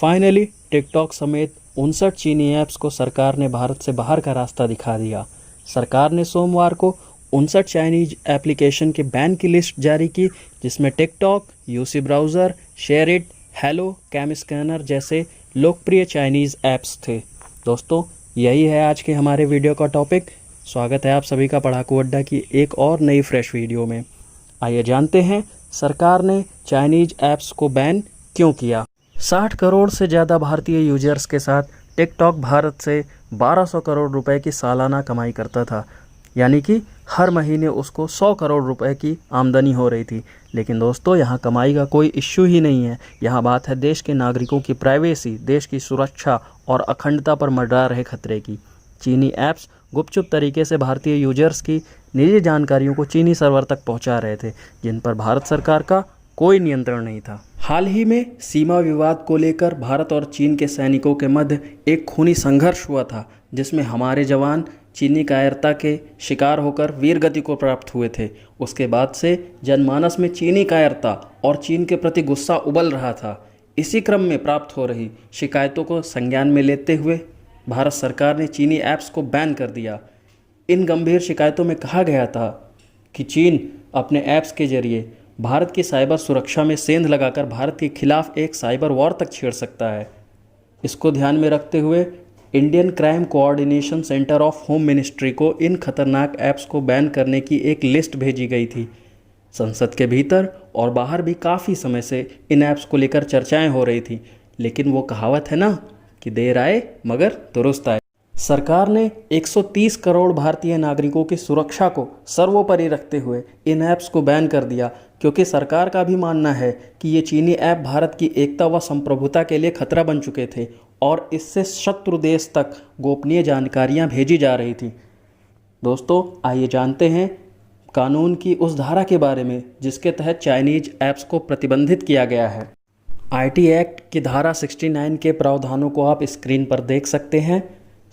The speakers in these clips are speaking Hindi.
फाइनली टिकटॉक समेत 59 चीनी ऐप्स को सरकार ने भारत से बाहर का रास्ता दिखा दिया। सरकार ने सोमवार को 59 चाइनीज एप्लीकेशन के बैन की लिस्ट जारी की, जिसमें TikTok, UC browser, SHAREit, Helo, CamScanner जैसे लोकप्रिय चाइनीज़ ऐप्स थे। दोस्तों, यही है आज के हमारे वीडियो का टॉपिक। स्वागत है आप सभी का पढ़ाकू अड्डा की एक और नई फ्रेश वीडियो में। आइए जानते हैं सरकार ने चाइनीज ऐप्स को बैन क्यों किया। 60 करोड़ से ज़्यादा भारतीय यूजर्स के साथ टिकटॉक भारत से 1200 करोड़ रुपए की सालाना कमाई करता था, यानी कि हर महीने उसको 100 करोड़ रुपए की आमदनी हो रही थी। लेकिन दोस्तों, यहाँ कमाई का कोई इश्यू ही नहीं है। यहाँ बात है देश के नागरिकों की प्राइवेसी, देश की सुरक्षा और अखंडता पर मंडरा रहे खतरे की। चीनी ऐप्स गुपचुप तरीके से भारतीय यूजर्स की निजी जानकारियों को चीनी सर्वर तक पहुंचा रहे थे, जिन पर भारत सरकार का कोई नियंत्रण नहीं था। हाल ही में सीमा विवाद को लेकर भारत और चीन के सैनिकों के मध्य एक खूनी संघर्ष हुआ था, जिसमें हमारे जवान चीनी कायरता के शिकार होकर वीरगति को प्राप्त हुए थे। उसके बाद से जनमानस में चीनी कायरता और चीन के प्रति गुस्सा उबल रहा था। इसी क्रम में प्राप्त हो रही शिकायतों को संज्ञान में लेते हुए भारत सरकार ने चीनी ऐप्स को बैन कर दिया। इन गंभीर शिकायतों में कहा गया था कि चीन अपने ऐप्स के जरिए भारत की साइबर सुरक्षा में सेंध लगाकर भारत के खिलाफ एक साइबर वॉर तक छेड़ सकता है। इसको ध्यान में रखते हुए Indian crime coordination centre of home ministry को इन खतरनाक ऐप्स को बैन करने की एक लिस्ट भेजी गई थी। संसद के भीतर और बाहर भी काफ़ी समय से इन ऐप्स को लेकर चर्चाएं हो रही थी, लेकिन वो कहावत है ना कि देर आए मगर दुरुस्त आए। सरकार ने 130 करोड़ भारतीय नागरिकों की सुरक्षा को सर्वोपरि रखते हुए इन ऐप्स को बैन कर दिया, क्योंकि सरकार का भी मानना है कि ये चीनी ऐप भारत की एकता व संप्रभुता के लिए खतरा बन चुके थे और इससे शत्रु देश तक गोपनीय जानकारियां भेजी जा रही थी। दोस्तों, आइए जानते हैं कानून की उस धारा के बारे में जिसके तहत चाइनीज ऐप्स को प्रतिबंधित किया गया है। आईटी एक्ट की धारा 69 के प्रावधानों को आप स्क्रीन पर देख सकते हैं।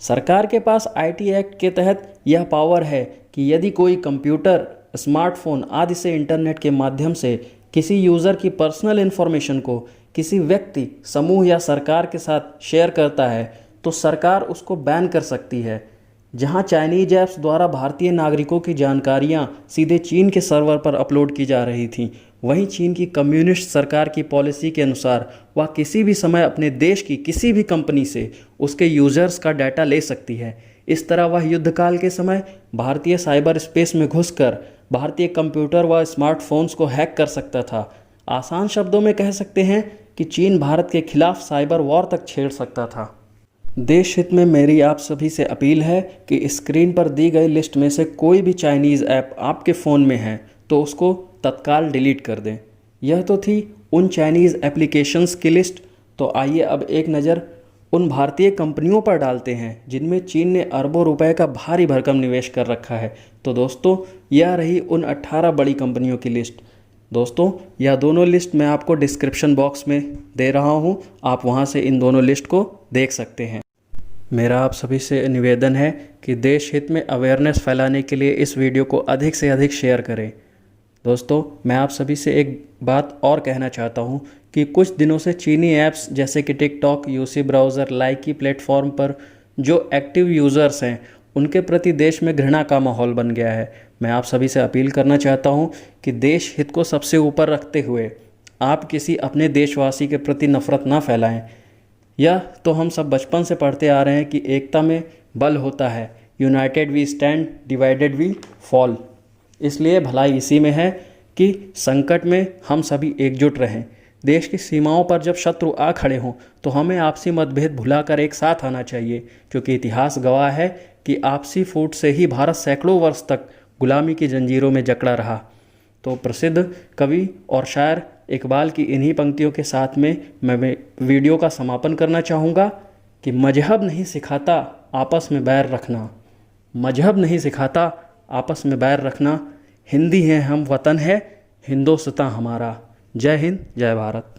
सरकार के पास आईटी एक्ट के तहत यह पावर है कि यदि कोई कंप्यूटर, स्मार्टफोन आदि से इंटरनेट के माध्यम से किसी यूज़र की पर्सनल इन्फॉर्मेशन को किसी व्यक्ति, समूह या सरकार के साथ शेयर करता है, तो सरकार उसको बैन कर सकती है। जहां चाइनीज ऐप्स द्वारा भारतीय नागरिकों की जानकारियां सीधे चीन के सर्वर पर अपलोड की जा रही थीं, वहीं चीन की कम्युनिस्ट सरकार की पॉलिसी के अनुसार वह किसी भी समय अपने देश की किसी भी कंपनी से उसके यूजर्स का डाटा ले सकती है। इस तरह वह युद्धकाल के समय भारतीय साइबर स्पेस में घुसकर भारतीय कंप्यूटर व स्मार्टफोन्स को हैक कर सकता था। आसान शब्दों में कह सकते हैं कि चीन भारत के खिलाफ साइबर वॉर तक छेड़ सकता था। देश हित में मेरी आप सभी से अपील है कि स्क्रीन पर दी गई लिस्ट में से कोई भी चाइनीज़ ऐप आपके फ़ोन में है तो उसको तत्काल डिलीट कर दें। यह तो थी उन चाइनीज़ एप्लीकेशंस की लिस्ट। तो आइए अब एक नज़र उन भारतीय कंपनियों पर डालते हैं जिनमें चीन ने अरबों रुपए का भारी भरकम निवेश कर रखा है। तो दोस्तों, यह रही उन 18 बड़ी कंपनियों की लिस्ट। दोस्तों, यह दोनों लिस्ट मैं आपको डिस्क्रिप्शन बॉक्स में दे रहा हूं, आप वहां से इन दोनों लिस्ट को देख सकते हैं। मेरा आप सभी से निवेदन है कि देश हित में अवेयरनेस फैलाने के लिए इस वीडियो को अधिक से अधिक शेयर करें। दोस्तों, मैं आप सभी से एक बात और कहना चाहता हूं कि कुछ दिनों से चीनी ऐप्स जैसे कि टिकटॉक, यूसी ब्राउज़र, लाइकी प्लेटफॉर्म पर जो एक्टिव यूज़र्स हैं उनके प्रति देश में घृणा का माहौल बन गया है। मैं आप सभी से अपील करना चाहता हूं कि देश हित को सबसे ऊपर रखते हुए आप किसी अपने देशवासी के प्रति नफरत ना फैलाएं। यह तो हम सब बचपन से पढ़ते आ रहे हैं कि एकता में बल होता है, united we stand, divided we fall. इसलिए भलाई इसी में है कि संकट में हम सभी एकजुट रहें। देश की सीमाओं पर जब शत्रु आ खड़े हों तो हमें आपसी मतभेद भुलाकर एक साथ आना चाहिए, क्योंकि इतिहास गवाह है कि आपसी फूट से ही भारत सैकड़ों वर्ष तक गुलामी की जंजीरों में जकड़ा रहा। तो प्रसिद्ध कवि और शायर इकबाल की इन्हीं पंक्तियों के साथ में मैं वीडियो का समापन करना चाहूँगा कि मजहब नहीं सिखाता आपस में बैर रखना, मजहब नहीं सिखाता आपस में बैर रखना, हिंदी हैं हम, वतन है हिंदुस्तां हमारा। जय हिंद, जय भारत।